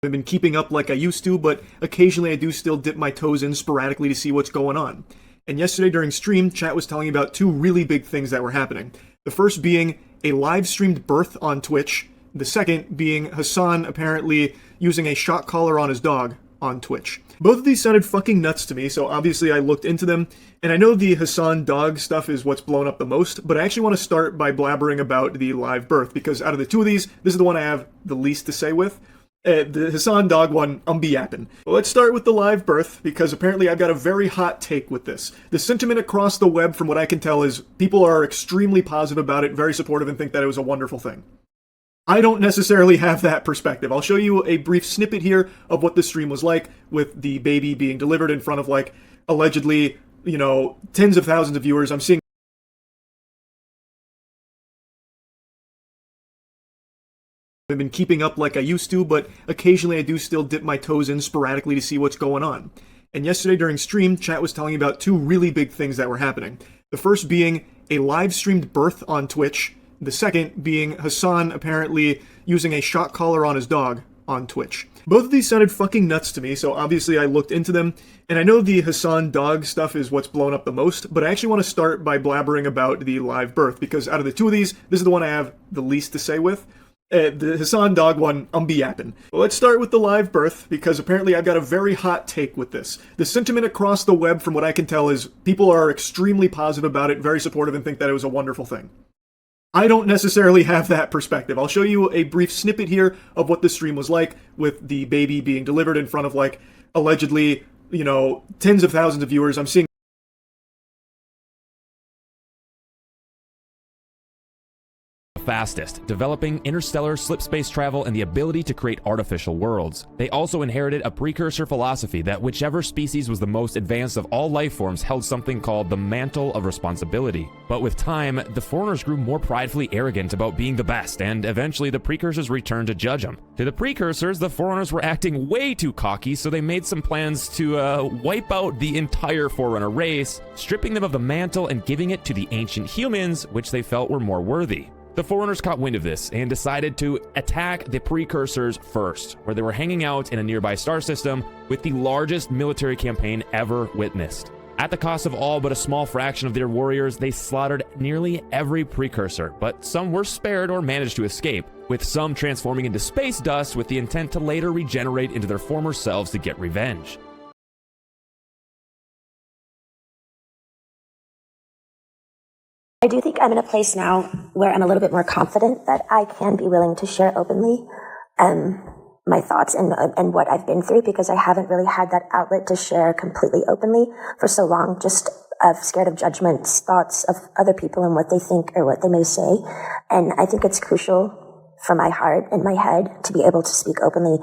I've been keeping up like I used to, but occasionally I do still dip my toes in sporadically to see what's going on. And yesterday during stream, chat was telling me about two really big things that were happening. The first being a live streamed birth on Twitch. The second being Hasan apparently using a shock collar on his dog on Twitch. Both of these sounded fucking nuts to me, so obviously I looked into them. And I know the Hasan dog stuff is what's blown up the most, but I actually want to start by blabbering about the live birth, because out of the two of these, this is the one I have the least to say with. The Hasan dog one, I'm be yapping. Well, let's start with the live birth, because apparently I've got a very hot take with this. The sentiment across the web, from what I can tell, is people are extremely positive about it, very supportive, and think that it was a wonderful thing. I don't necessarily have that perspective. I'll show you a brief snippet here of what the stream was like, with the baby being delivered in front of, like, allegedly, tens of thousands of viewers. I'm seeing I've been keeping up like I used to, but occasionally I do still dip my toes in sporadically to see what's going on. And yesterday during stream, chat was telling me about two really big things that were happening. The first being a live streamed birth on Twitch. The second being Hasan apparently using a shock collar on his dog on Twitch. Both of these sounded fucking nuts to me, so obviously I looked into them. And I know the Hasan dog stuff is what's blown up the most, but I actually want to start by blabbering about the live birth, because out of the two of these, this is the one I have the least to say with. The Hasan dog one, I'm be yapping. Well, let's start with the live birth, because apparently I've got a very hot take with this. The sentiment across the web, from what I can tell, is people are extremely positive about it, very supportive, and think that it was a wonderful thing. I don't necessarily have that perspective. I'll show you a brief snippet here of what the stream was like, with the baby being delivered in front of, like, allegedly, tens of thousands of viewers. I'm seeing fastest, developing interstellar slip space travel and the ability to create artificial worlds. They also inherited a precursor philosophy that whichever species was the most advanced of all life forms held something called the mantle of responsibility. But with time, the foreigners grew more pridefully arrogant about being the best, and eventually the precursors returned to judge them. To the precursors, the foreigners were acting way too cocky, so they made some plans to wipe out the entire forerunner race, stripping them of the mantle and giving it to the ancient humans, which they felt were more worthy. The foreigners caught wind of this and decided to attack the precursors first, where they were hanging out in a nearby star system with the largest military campaign ever witnessed. At the cost of all but a small fraction of their warriors, they slaughtered nearly every precursor, but some were spared or managed to escape, with some transforming into space dust with the intent to later regenerate into their former selves to get revenge. I do think I'm in a place now where I'm a little bit more confident that I can be willing to share openly my thoughts and what I've been through, because I haven't really had that outlet to share completely openly for so long, just scared of judgments, thoughts of other people and what they think or what they may say. And I think it's crucial for my heart and my head to be able to speak openly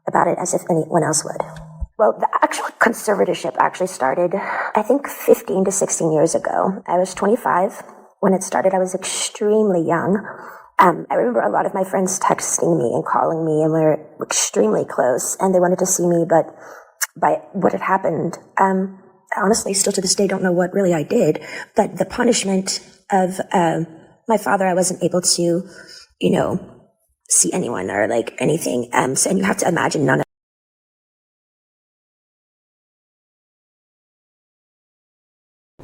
about it as if anyone else would. Well, the actual conservatorship actually started, I think, 15 to 16 years ago. I was 25 when it started. I was extremely young. I remember a lot of my friends texting me and calling me, and we were extremely close, and they wanted to see me, but by what had happened, honestly, still to this day, don't know what really I did, but the punishment of my father, I wasn't able to, see anyone or like anything. And you have to imagine none of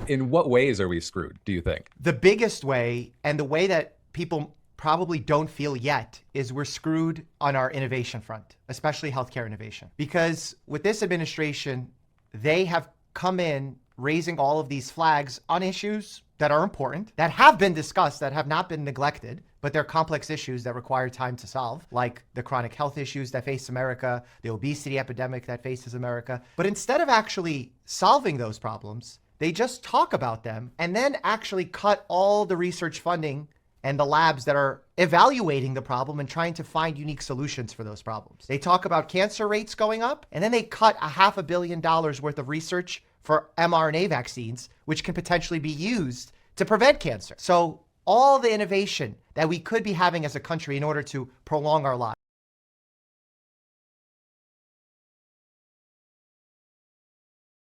In what ways are we screwed, do you think? The biggest way, and the way that people probably don't feel yet, is we're screwed on our innovation front, especially healthcare innovation. Because with this administration, they have come in raising all of these flags on issues that are important, that have been discussed, that have not been neglected, but they're complex issues that require time to solve, like the chronic health issues that face America, the obesity epidemic that faces America. But instead of actually solving those problems, they just talk about them and then actually cut all the research funding and the labs that are evaluating the problem and trying to find unique solutions for those problems. They talk about cancer rates going up, and then they cut $500 million worth of research for mRNA vaccines, which can potentially be used to prevent cancer. So all the innovation that we could be having as a country in order to prolong our lives.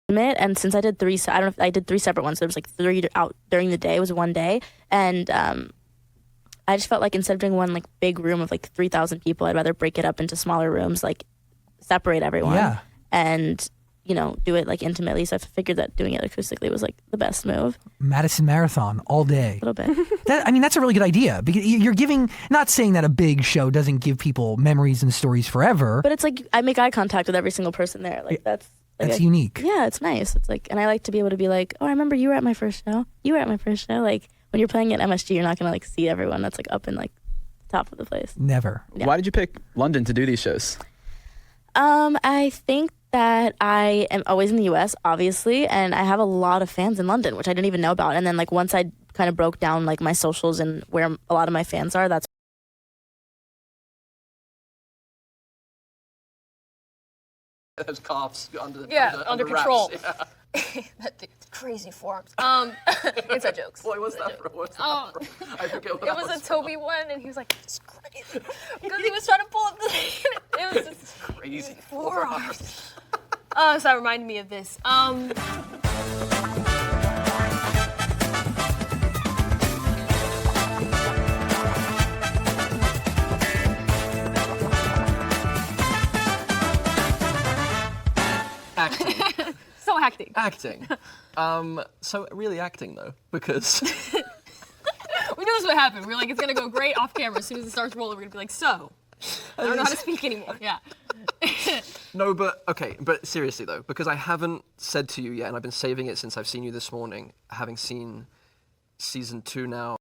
And since I did three, I don't know if I did three separate ones. So there was like 3 out during the day. It was one day, and I just felt like instead of doing one like big room of like 3,000 people, I'd rather break it up into smaller rooms, like separate everyone. Yeah. And, you know, do it like intimately. So I figured that doing it acoustically was like the best move. Madison Marathon all day. A little bit. That's a really good idea because you're giving, not saying that a big show doesn't give people memories and stories forever. But it's like I make eye contact with every single person there. Like that's unique. Yeah, it's nice. It's like, and I like to be able to be like, oh, I remember you were at my first show. You were at my first show. Like when you're playing at MSG, you're not gonna like see everyone that's like up in like top of the place. Never. Yeah. Why did you pick London to do these shows? I think that I am always in the US, obviously, and I have a lot of fans in London, which I didn't even know about. And then like once I kind of broke down like my socials and where a lot of my fans are, that's Those cops under under control. wraps. Yeah. That dude's crazy forearms. Inside jokes. Boy, what's that from? I forget what It was a Toby one, and he was like, "It's crazy," because he was trying to pull up the. It was just crazy forearms. So that reminded me of this. Acting. So acting. Acting. So really acting though, because We knew this would happen. We were like, it's gonna go great off camera. As soon as it starts rolling, we're gonna be like, so. I don't know how to speak anymore. Yeah. no, but okay, but seriously though, because I haven't said to you yet, and I've been saving it since I've seen you this morning, having seen season 2 now.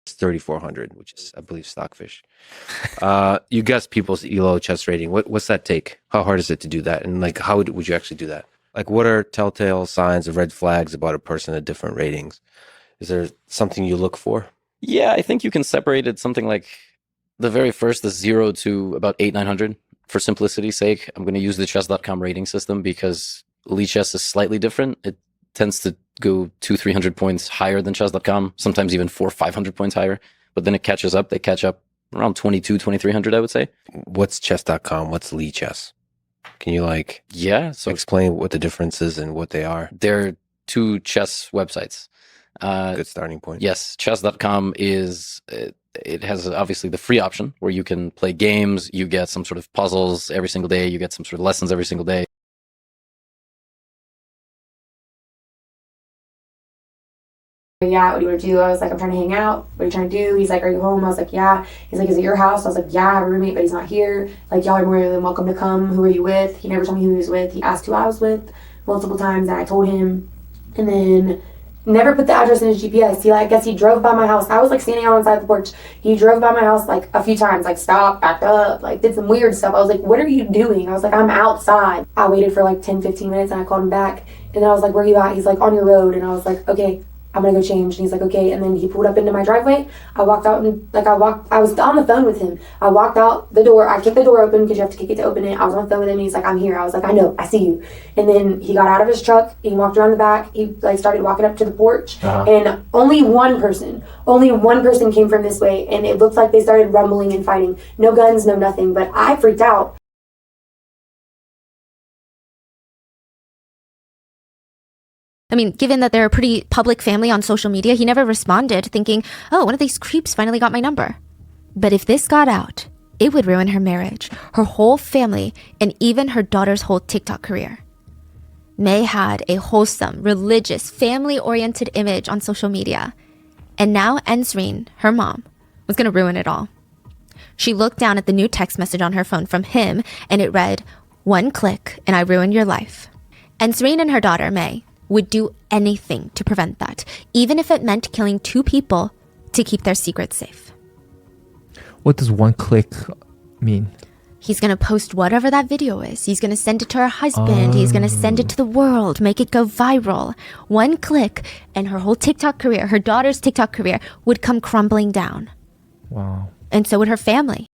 It's 3,400, which is, I believe, stockfish. You guess people's ELO chest rating. What's that take? How hard is it to do that? And like, how would you actually do that? Like, what are telltale signs of red flags about a person at different ratings? Is there something you look for? Yeah, I think you can separate it something like the very first, the 0 to about 800-900. For simplicity's sake, I'm going to use the chess.com rating system because Lichess is slightly different. It tends to go 200-300 points higher than chess.com, sometimes even 400-500 points higher. But then it catches up. They catch up around 2,200-2,300, I would say. What's chess.com? What's Lichess? Can you so explain what the difference is and what they are? They're two chess websites. Good starting point. Yes, chess.com is, it has obviously the free option where you can play games, you get some sort of puzzles every single day, you get some sort of lessons every single day. Yeah, what do you want to do? I was like, I'm trying to hang out. What are you trying to do? He's like, are you home? I was like, yeah. He's like, is it your house? I was like, yeah, I have a roommate, but he's not here. Like, y'all are more than welcome to come. Who are you with? He never told me who he was with. He asked who I was with multiple times, and I told him. And then never put the address in his GPS. I guess he drove by my house. I was like standing out inside the porch. He drove by my house like a few times, like stopped, backed up, like did some weird stuff. I was like, what are you doing? I was like, I'm outside. I waited for like 10-15 minutes and I called him back. And then I was like, where are you at? He's like, on your road. And I was like, okay, I'm gonna go change. And he's like, okay. And then he pulled up into my driveway. I walked out and I was on the phone with him. I walked out the door. I kicked the door open because you have to kick it to open it. I was on the phone with him. And he's like, I'm here. I was like, I know, I see you. And then he got out of his truck. He walked around the back. He like started walking up to the porch. And only one person came from this way. And it looked like they started rumbling and fighting. No guns, no nothing. But I freaked out. I mean, given that they're a pretty public family on social media, he never responded, thinking, oh, one of these creeps finally got my number. But if this got out, it would ruin her marriage, her whole family, and even her daughter's whole TikTok career. May had a wholesome, religious, family-oriented image on social media. And now Ensreen, her mom, was going to ruin it all. She looked down at the new text message on her phone from him, and it read, 1 click and I ruined your life. Ensreen and her daughter, May, would do anything to prevent that, even if it meant killing 2 people to keep their secret safe. What does 1 click mean? He's going to post whatever that video is. He's going to send it to her husband. He's going to send it to the world, make it go viral. 1 click, and her whole TikTok career, her daughter's TikTok career, would come crumbling down. Wow. And so would her family.